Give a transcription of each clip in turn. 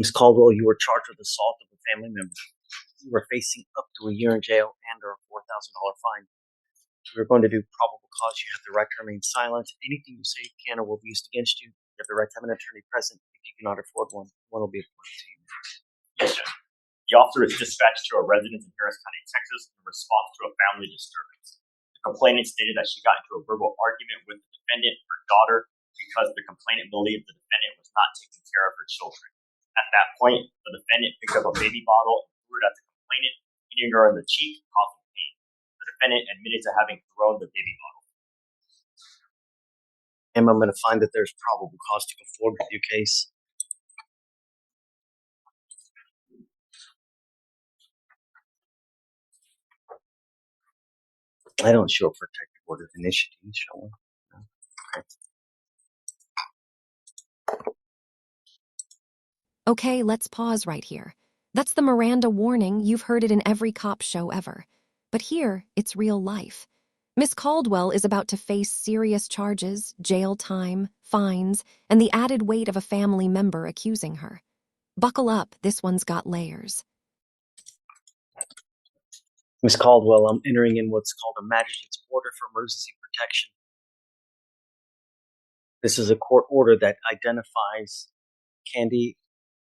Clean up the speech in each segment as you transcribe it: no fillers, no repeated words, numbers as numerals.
Ms. Caldwell, you were charged with assault of a family member. You were facing up to a year in jail and or a $4,000 fine. We're going to do probable cause. You have the right to remain silent. Anything you say can or will be used against you. You have the right to have an attorney present. If you cannot afford one will be appointed to you. Yes, sir. The officer is dispatched to a residence in Harris County, Texas, in response to a family disturbance. The complainant stated that she got into a verbal argument with the defendant, her daughter, because the complainant believed the defendant was not taking care of her children. At that point, the defendant picked up a baby bottle and threw it at the complainant, hitting her in the cheek, causing pain. The defendant admitted to having thrown the baby bottle. And I'm going to find that there's probable cause to go forward with your case. I don't show a protective order of initiative, shall we? No. Okay, let's pause right here. That's the Miranda warning. You've heard it in every cop show ever. But here, it's real life. Miss Caldwell is about to face serious charges, jail time, fines, and the added weight of a family member accusing her. Buckle up, this one's got layers. Ms. Caldwell, I'm entering in what's called a magistrate's order for emergency protection. This is a court order that identifies Candy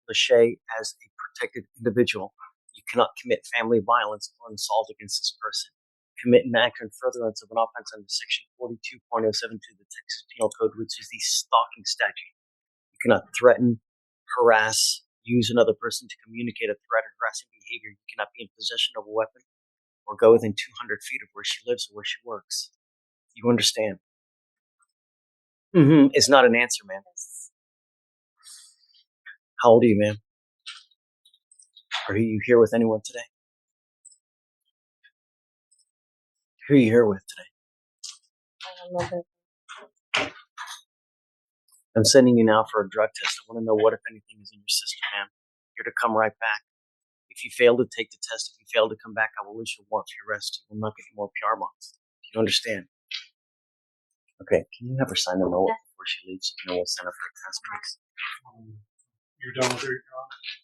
Lachey as a protected individual. You cannot commit family violence or assault against this person. Commit an act in furtherance of an offense under Section 42.072 of the Texas Penal Code, which is the stalking statute. You cannot threaten, harass, use another person to communicate a threat or harassing behavior. You cannot be in possession of a weapon or go within 200 feet of where she lives or where she works. You understand? It's not an answer, ma'am. How old are you, ma'am? Are you here with anyone today? Who are you here with today? I don't know. I'm sending you now for a drug test. I want to know what, if anything, is in your system, ma'am. You're to come right back. If you fail to take the test, if you fail to come back, I will issue a warrant for your arrest. You will not get any more PR bonds. Do you understand? Okay, can you have her sign the note before she leaves? And then we'll send her for a test, please. You're done with her?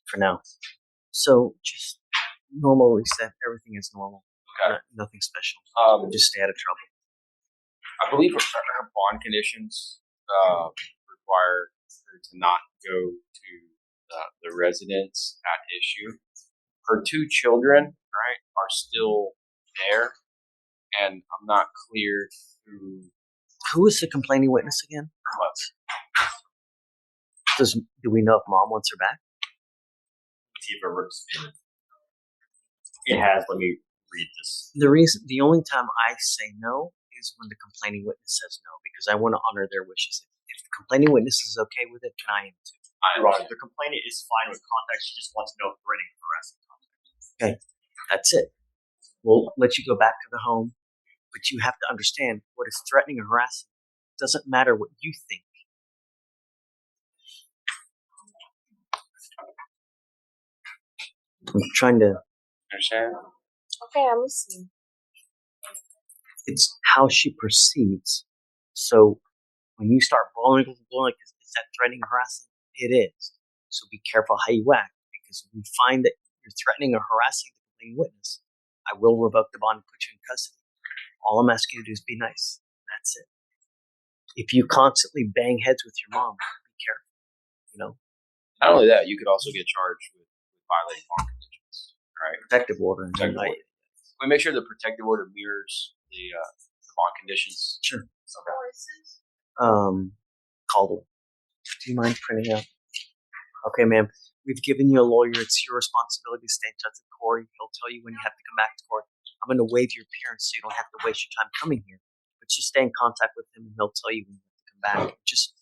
For now. So, just normal reset. Everything is normal. Okay. Nothing special. Just stay out of trouble. I believe her bond conditions require her to not go to the residence at issue. Her two children, right, are still there, and I'm not clear who is the complaining witness again? Her mother. Do we know if mom wants her back? Let's see if it works. It has. Let me read this. The only time I say no is when the complaining witness says no, because I want to honor their wishes. If the complaining witness is okay with it, then I am too. The complainant is fine with contact. She just wants no threatening or harassing contact. Okay, that's it. We'll let you go back to the home, but you have to understand what is threatening or harassing. It doesn't matter what you think. I'm trying to understand. Okay, I'm listening. It's how she perceives. So when you start blowing, is that threatening or harassing? It is. So be careful how you act, because if we find that you're threatening or harassing the complaining witness, I will revoke the bond and put you in custody. All I'm asking you to do is be nice. That's it. If you constantly bang heads with your mom, be careful. You know. Not only that, you could also get charged with violating bond conditions, right? Protective order. We make sure the protective order mirrors the bond conditions. Sure. Okay. Caldwell. Do you mind printing out? Okay, ma'am. We've given you a lawyer. It's your responsibility to stay in touch with Corey. He'll tell you when you have to come back to court. I'm going to waive your appearance so you don't have to waste your time coming here. But just stay in contact with him and he'll tell you when you have to come back. Just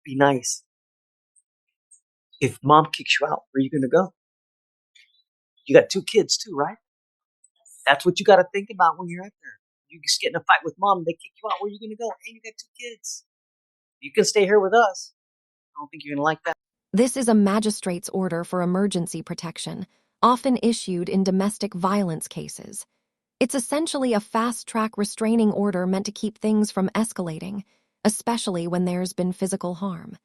be nice. If mom kicks you out, where are you going to go? You got 2 kids too, right? That's what you got to think about when you're out there. You just get in a fight with mom, they kick you out. Where are you going to go? And you got 2 kids. You can stay here with us. I don't think you're going to like that. This is a magistrate's order for emergency protection, often issued in domestic violence cases. It's essentially a fast-track restraining order meant to keep things from escalating, especially when there's been physical harm.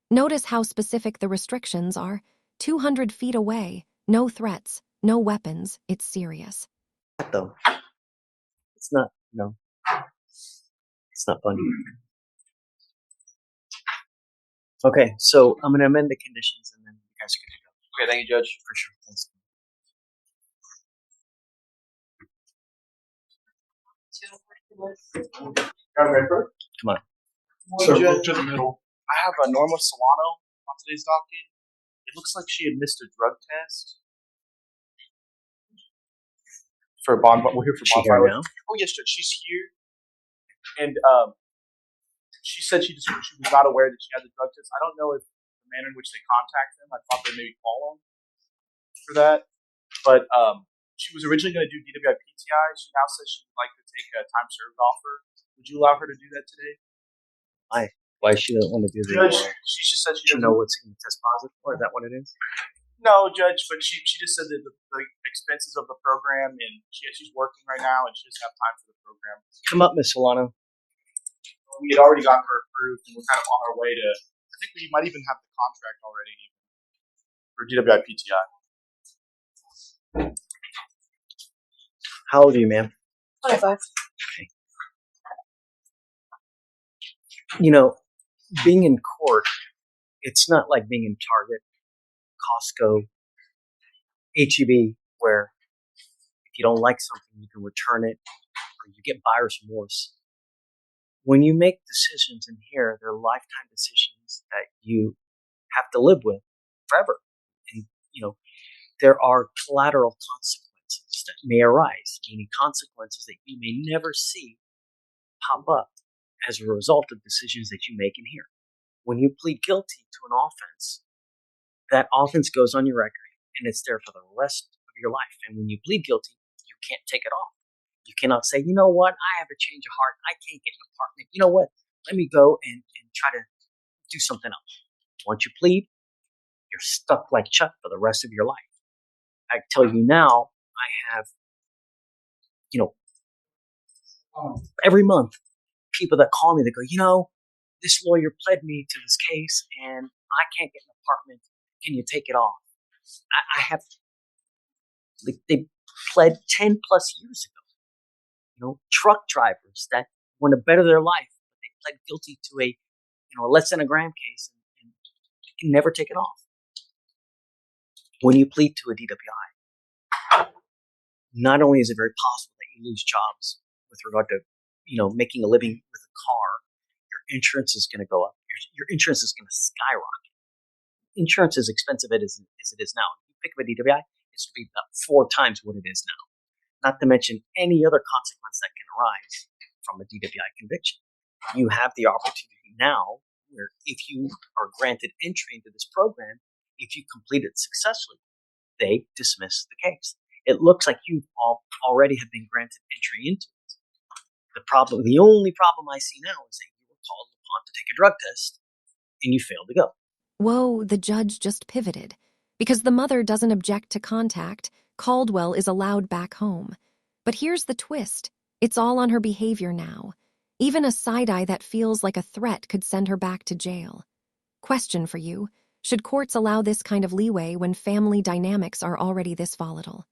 Notice how specific the restrictions are. 200 feet away. No threats, no weapons. It's serious. Though it's not. No, it's not funny. Okay, so I'm gonna amend the conditions, and then you guys are good to go. Okay, thank you, Judge. For sure. Thanks. Come on. Circle to the middle. I have a Norma Solano on today's docket. It looks like she had missed a drug test. For bond, we're here for Is she bond here violation. now? Oh yes, Judge, she's here, and she said she was not aware that she had the drug test. I don't know if the manner in which they contact them. I thought they maybe call them for that, but she was originally going to do DWI-PTI. She now says she would like to take a time served offer. Would you allow her to do that today? Why she doesn't want to do Judge, the? she just said she She doesn't know what's going to test positive for? Is that what it is? No, Judge, but she just said that the expenses of the program, and she's working right now, and she doesn't have time for the program. Come up, Miss Solano. We had already gotten her approved, and we're kind of on our way to. I think we might even have the contract already for DWI-PTI. How old are you, ma'am? 25. You know, being in court, it's not like being in Target, Costco, HEB, where if you don't like something, you can return it or you get buyer's remorse. When you make decisions in here, they're lifetime decisions that you have to live with forever. And, there are collateral consequences that may arise, meaning consequences that you may never see pop up as a result of decisions that you make in here. When you plead guilty to an offense, that offense goes on your record and it's there for the rest of your life. And when you plead guilty, you can't take it off. You cannot say, you know what, I have a change of heart. I can't get an apartment. You know what, let me go and try to do something else. Once you plead, you're stuck like Chuck for the rest of your life. I tell you now, I have, every month, people that call me, they go, this lawyer pled me to this case and I can't get an apartment. Can you take it off? I have, they pled 10 plus years ago. Truck drivers that want to better their life, but they pled guilty to a less than a gram case and can never take it off. When you plead to a DWI, not only is it very possible that you lose jobs with regard to, making a living with a car, your insurance is going to go up. Your insurance is going to skyrocket. Insurance is expensive as it is now. If you pick up a DWI, it's going to be about 4 times what it is now. Not to mention any other consequence that can arise from a DWI conviction. You have the opportunity now where if you are granted entry into this program, if you complete it successfully, they dismiss the case. It looks like you already have been granted entry into it. The only problem I see now is that you were called upon to take a drug test and you failed to go. Whoa, the judge just pivoted. Because the mother doesn't object to contact, Caldwell is allowed back home. But here's the twist. It's all on her behavior now. Even a side-eye that feels like a threat could send her back to jail. Question for you. Should courts allow this kind of leeway when family dynamics are already this volatile?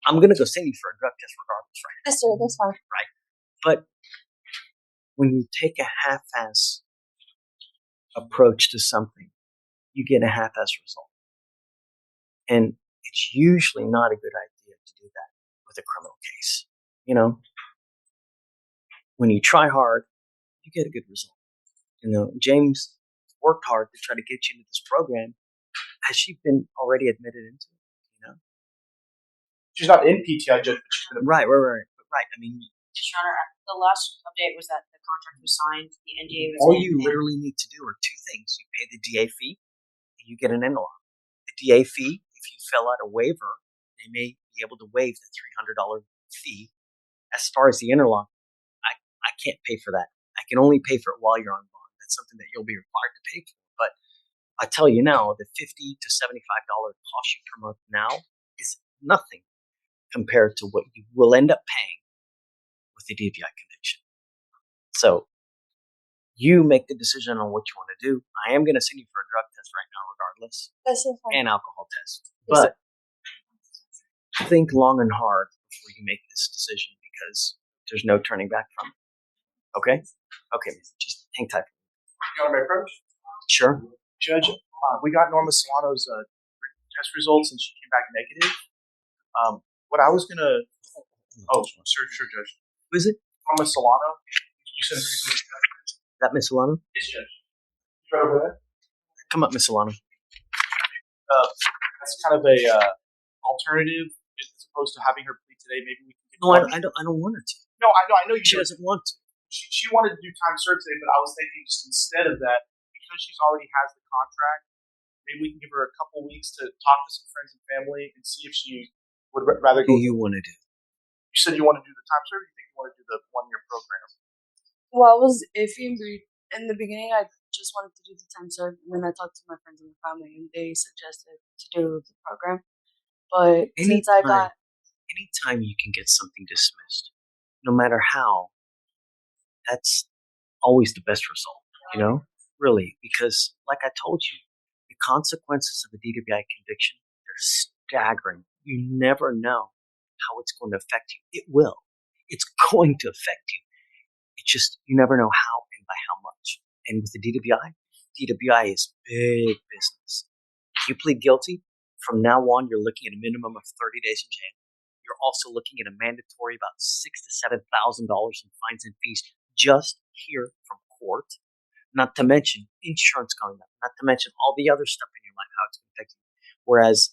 I'm going to go send you for a drug test regardless, right? That's it. That's fine. Right. But when you take a half-ass approach to something, you get a half-ass result. And it's usually not a good idea to do that with a criminal case. When you try hard, you get a good result. James worked hard to try to get you into this program. Has she been already admitted into it? She's not in PTI, Judge, but she's been Right. I mean, Just Your Honor, the last update was that the contract was signed, the NDA was all in, you and literally need to do are 2 things. You pay the DA fee, and you get an NLR. The DA fee, if you fill out a waiver, they may be able to waive the $300 fee. As far as the interlock, I can't pay for that. I can only pay for it while you're on bond. That's something that you'll be required to pay for. But I tell you now, the $50 to $75 cost you per month now is nothing compared to what you will end up paying with the DVI conviction. So You make the decision on what you want to do. I am going to send you for a drug test right now, regardless, That's so fine. and alcohol test. Yes, sir. But think long and hard before you make this decision because there's no turning back from it. Okay? Okay, just hang tight. You want my approach? Sure. Judge, we got Norma Solano's test results and she came back negative. What I was gonna. Oh, sure, Judge. Who is it? Norma Solano. You said Is that Miss Solano? yes, Judge. She's right over there. Come up, Miss Solano. That's kind of a alternative as opposed to having her plead today. Maybe we can get. No, I don't want her to. No, I know you. She do. doesn't want to. She wanted to do time served today, but I was thinking just instead of that, because she's already has the contract, maybe we can give her a couple weeks to talk to some friends and family and see if she would rather What go. do you want to do? You said you want to do the time served. Or you think you want to do the 1 year program? Well, I was iffy in the beginning. I just wanted to do the time served, and then I talked to my friends and my family, and they suggested to do the program. But since I got Anytime you can get something dismissed, no matter how, that's always the best result, really, because like I told you, the consequences of a DWI conviction, they're staggering. You never know how it's going to affect you. It will. It's going to affect you. It's just, you never know how and by how much. And with the DWI is big business. If you plead guilty, from now on, you're looking at a minimum of 30 days in jail. You're also looking at a mandatory about $6,000 to $7,000 in fines and fees just here from court. Not to mention insurance going up. Not to mention all the other stuff in your life, how it's going to affect you. Whereas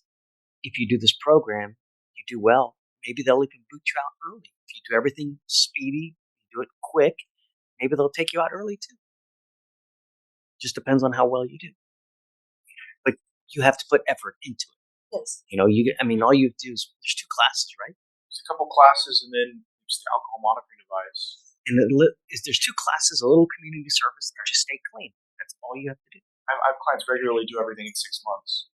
if you do this program, you do well. Maybe they'll even boot you out early. If you do everything speedy, you do it quick, maybe they'll take you out early too. Just depends on how well you do. But you have to put effort into it. yes, All you do is there's 2 classes, right? There's a couple classes, and then there's the alcohol monitoring device. And there's 2 classes, a little community service, and just stay clean. That's all you have to do. I have clients regularly do everything in 6 months.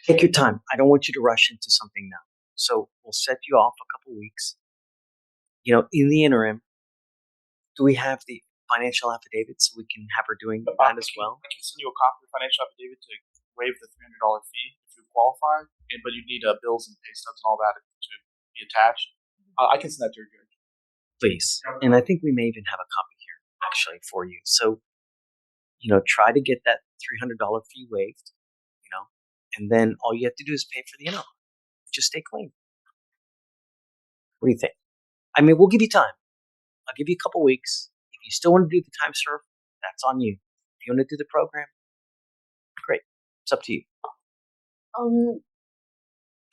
Take your time. I don't want you to rush into something now. So we'll set you off a couple weeks. In the interim, do we have the financial affidavit so we can have her doing that as well? I can send you a copy of the financial affidavit to waive the $300 fee if you qualify, but you'd need bills and pay stubs and all that to be attached. I can send that to your judge. Please. And I think we may even have a copy here, actually, for you. So, try to get that $300 fee waived, and then all you have to do is pay for the NLR. Just stay clean. What do you think? We'll give you time. I'll give you a couple weeks. If you still want to do the time served, that's on you. If you want to do the program, great. It's up to you.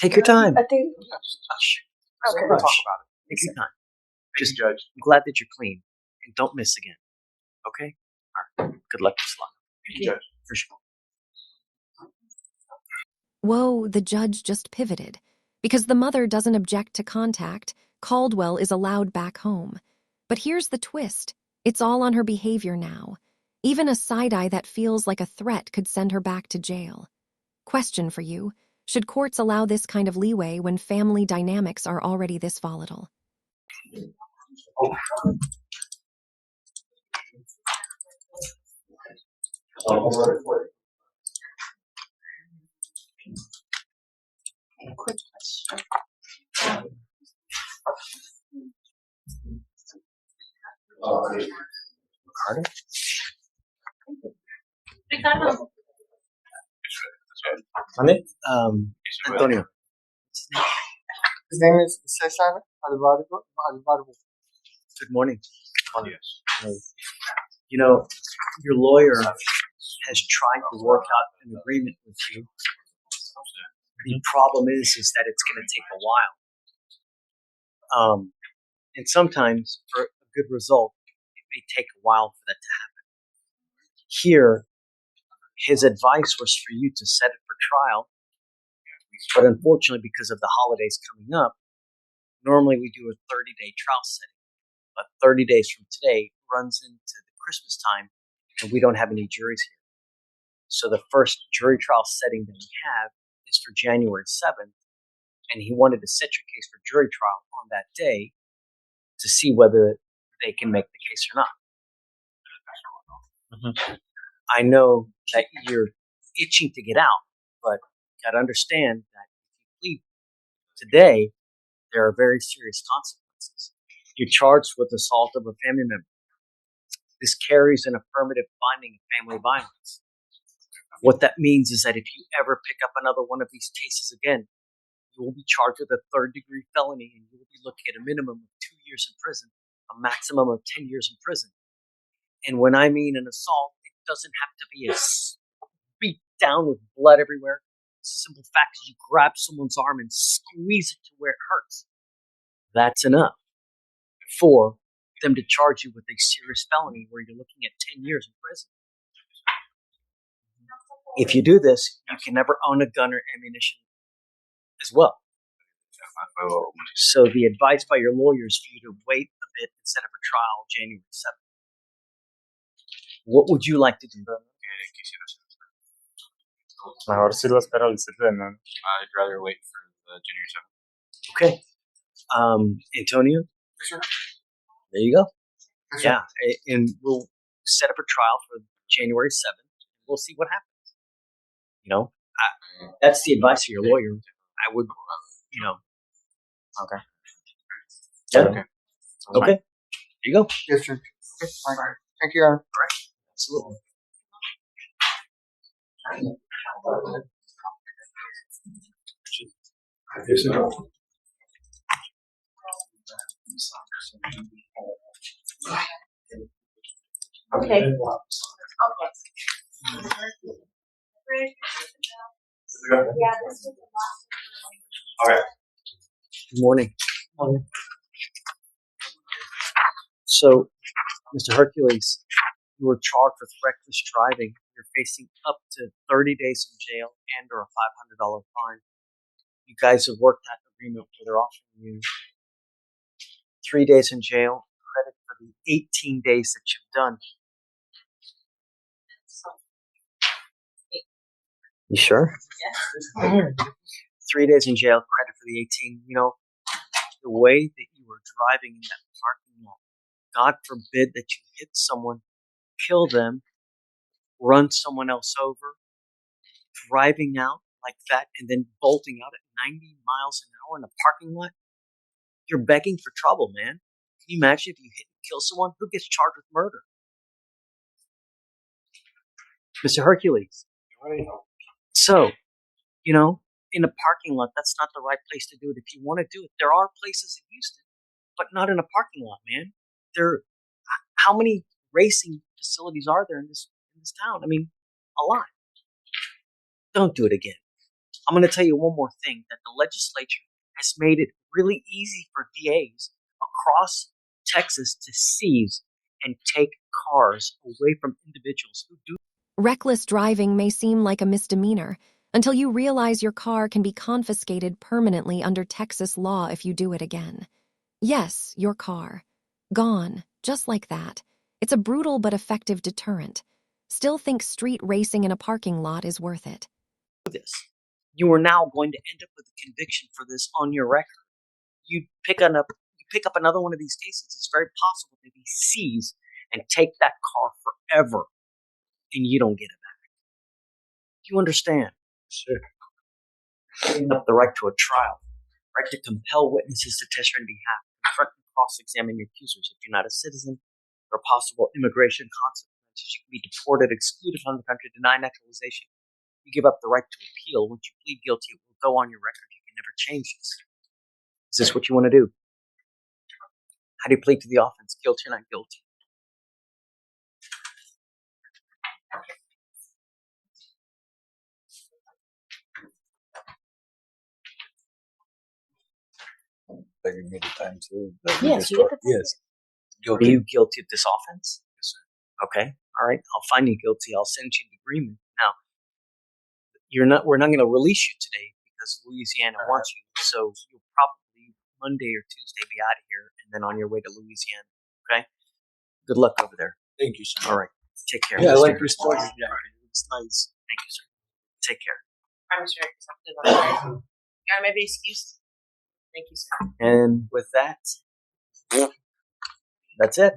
Take your time. I think Okay. okay. We'll talk about it. Take your time. Thank you, Judge. I'm glad that you're clean. And don't miss again. Okay? All right. Good luck this lot. Thank you, Judge. For sure. Whoa, the judge just pivoted. Because the mother doesn't object to contact, Caldwell is allowed back home. But here's the twist. It's all on her behavior now. Even a side-eye that feels like a threat could send her back to jail. Question for you. Should courts allow this kind of leeway when family dynamics are already this volatile? Quick question. Ricardo? Ricardo. ¿Vale? Antonio. His name is Cesar Alvaro. Good morning. Yes. Your lawyer has tried to work out an agreement with you. The problem is that it's going to take a while. And sometimes for a good result, it may take a while for that to happen. Here, his advice was for you to set it for trial. But unfortunately, because of the holidays coming up, normally we do a 30-day trial setting. But 30 days from today runs into the Christmas time, and we don't have any juries here. So the first jury trial setting that we have is for January 7th, and he wanted to set your case for jury trial on that day to see whether they can make the case or not. I know that you're itching to get out, but you got to understand that if you plead today, there are very serious consequences. You're charged with assault of a family member. This carries an affirmative finding of family violence. What that means is that if you ever pick up another one of these cases again, you will be charged with a third-degree felony, and you will be looking at a minimum of 2 years in prison, a maximum of 10 years in prison. And when I mean an assault, it doesn't have to be a beat down with blood everywhere. The simple fact is you grab someone's arm and squeeze it to where it hurts. That's enough for them to charge you with a serious felony where you're looking at 10 years in prison. If you do this, you can never own a gun or ammunition as well. So the advice by your lawyer is for you to wait a bit and set up a trial January 7th. What would you like to do? Mejor si lo espero el 7 de enero. I'd rather wait for the January 7th. Okay. Antonio? Sure. There you go. Sure. Yeah. And we'll set up a trial for January 7th. We'll see what happens. You know, that's the advice of your lawyer. I would, you know. Okay. Yeah. Okay. There you go. Yes, sir. Okay. All right. Thank you, Aaron. All right. Absolutely. Okay. Okay. Yeah, this is the last one. Good morning. So, Mr. Hercules, you were charged with reckless driving. You're facing up to 30 days in jail and or a $500 fine. You guys have worked that agreement where they're offering you 3 days in jail, credit for the 18 days that you've done. You sure? Yes. 3 days in jail, credit for the 18. You know, the way that you were driving in that parking lot, God forbid that you hit someone, kill them, run someone else over, driving out like that, and then bolting out at 90 miles an hour in a parking lot. You're begging for trouble, man. Can you imagine if you hit and kill someone? Who gets charged with murder? Mr. Hercules. So, you know, in a parking lot, that's not the right place to do it. If you want to do it, there are places in Houston, but not in a parking lot, man. How many racing facilities are there in this town? I mean, a lot. Don't do it again. I'm going to tell you one more thing, that the legislature has made it really easy for DAs across Texas to seize and take cars away from individuals who do. Reckless driving may seem like a misdemeanor until you realize your car can be confiscated permanently under Texas law if you do it again. Yes, your car. Gone, just like that. It's a brutal but effective deterrent. Still think street racing in a parking lot is worth it. This. You are now going to end up with a conviction for this on your record. You pick up another one of these cases, it's very possible that he seize and take that car forever, and you don't get it back. Do you understand? Sure. Giving up the right to a trial, right to compel witnesses to testify on behalf, confront and cross-examine your accusers. If you're not a citizen, there are possible immigration consequences. You can be deported, excluded from the country, denied naturalization. You give up the right to appeal. Once you plead guilty, it will go on your record. You can never change this. Is this what you want to do? How do you plead to the offense? Guilty or not guilty? They give me the time to. Yes, you get the time. Yes. Are you guilty of this offense? Yes, sir. Okay. All right. I'll find you guilty. I'll send you an agreement. Now, we're not going to release you today because Louisiana wants you. So you'll probably Monday or Tuesday be out of here and then on your way to Louisiana. Okay. Good luck over there. Thank you, sir. All right. Take care. Yeah, I Mr. like your story. Yeah, it's nice. Thank you, sir. Take care. I'm sure you gotta make an excuse. Thank you, sir. And with that, That's it.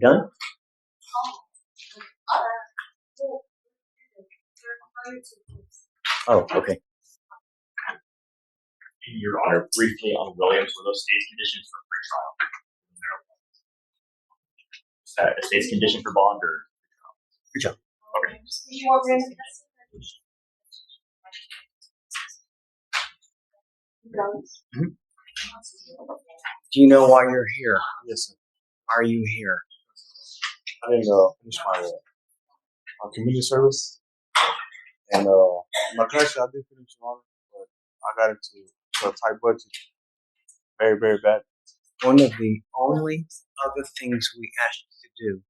Done? Oh, okay. Your Honor, briefly on Williams, were those state's conditions for pretrial? Is that a state's condition for bond or Good job. okay? Do you know why you're here? Yes, sir. Why are you here? I didn't finish my community service. And my country, I did finish on it, but I got into a tight budget. Very, very bad. One of the only other things we ask you to do,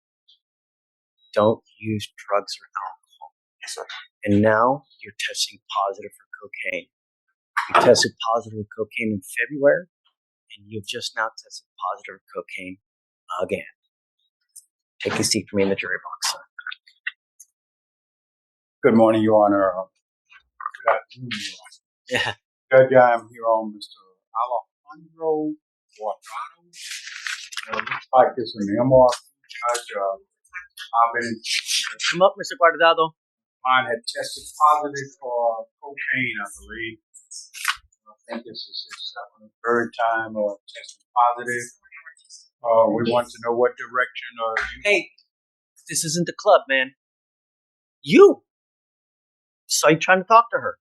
don't use drugs or alcohol. Yes, sir. And now you're testing positive for cocaine. You tested positive for cocaine in February, and you've just now tested positive for cocaine again. Take a seat for me in the jury box, sir. Good morning, Your Honor. Good afternoon, Your Honor. Yeah. Judge, I am here on Mr. Alejandro Guardado. Looks like it's an MR judge. I've been Come up, Mr. Guardado. mine had tested positive for cocaine, I believe. I think this is his second or third time testing positive. We want to know what direction you Hey, this isn't the club, man. You. Saw you trying to talk to her.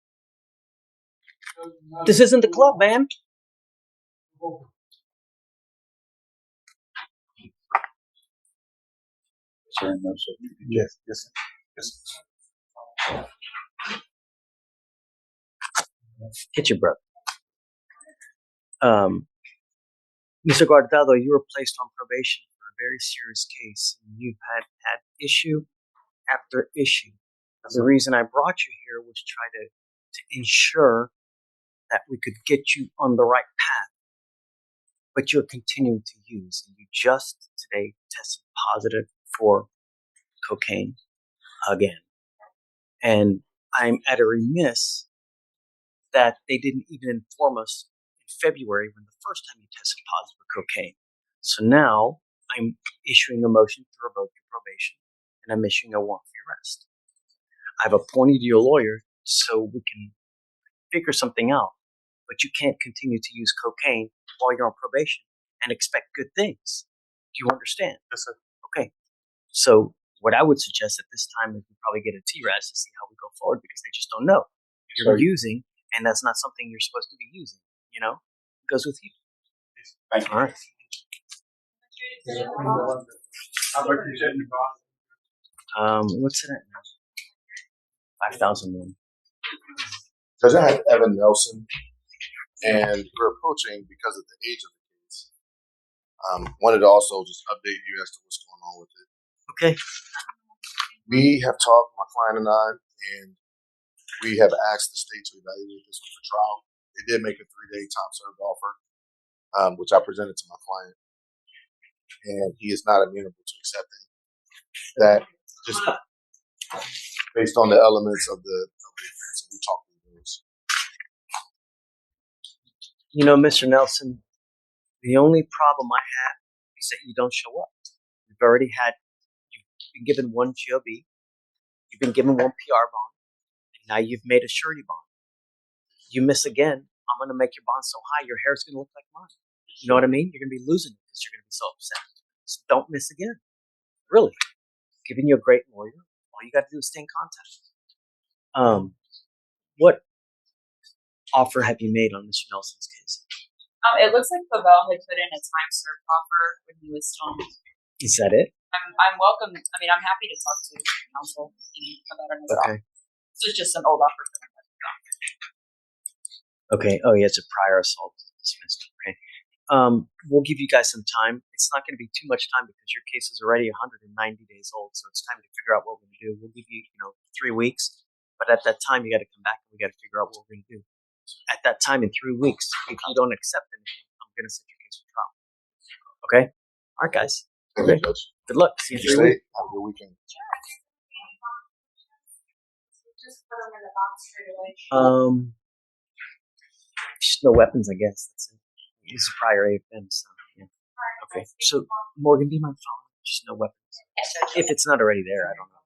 This isn't the club, man. Sir, no, sir. Yes, yes, sir. Yes, sir. Hit your brother. Mr. Guardado, you were placed on probation for a very serious case. And you've had issue after issue. The reason I brought you here was try to ensure that we could get you on the right path. But you're continuing to use. And you just today tested positive for cocaine again. And I'm at a remiss that they didn't even inform us in February when the first time you tested positive for cocaine. So now I'm issuing a motion to revoke your probation, and I'm issuing a warrant for your arrest. I've appointed you a lawyer so we can figure something out, but you can't continue to use cocaine while you're on probation and expect good things. Do you understand? Yes, sir. Okay. So what I would suggest at this time is we probably get a TRAS to see how we go forward because they just don't know. You're using, and that's not something you're supposed to be using. You know, it goes with you. Thank you. All right. How about you setting the bond? What's it at now? 5,001. Judge, I have Evan Nelson, and we're approaching because of the age of the case. Wanted to also just update you as to what's going on with it. Okay. We have talked, my client and I, and we have asked the state to evaluate this one for trial. They did make a 3-day time served offer, which I presented to my client, and he is not amenable to accepting that. Just based on the elements of the offense, and we talked through those. You know, Mr. Nelson, the only problem I have is that you don't show up. You've been given one GOB, you've been given one PR bond, and now you've made a surety bond. You miss again, I'm going to make your bond so high, your hair's going to look like mine. You know what I mean? You're going to be losing it because you're going to be so upset. So don't miss again. Really. Giving you a great lawyer. All you got to do is stay in contact. What offer have you made on Mr. Nelson's case? It looks like Pavel had put in a time served offer when he was still. Is that it? I'm welcome. I mean, I'm happy to talk to counsel about another offer. This is just an old offer. Okay. Oh, yeah, it's a prior assault dismissed. Okay. We'll give you guys some time. It's not going to be too much time because your case is already 190 days old, so it's time to figure out what we're going to do. We'll give you, 3 weeks, but at that time, you got to come back and we got to figure out what we're going to do. At that time, in 3 weeks, if you don't accept anything, I'm going to set your case for trial. Okay? All right, guys. Thank you, Judge. Good luck. See you in 3 weeks. Have a good weekend. Just no weapons, I guess. That's it. He's a prior AFM, so yeah. Okay. So Morgan, do you mind following? Just no weapons. Yes, Judge. If it's not already there, I don't know.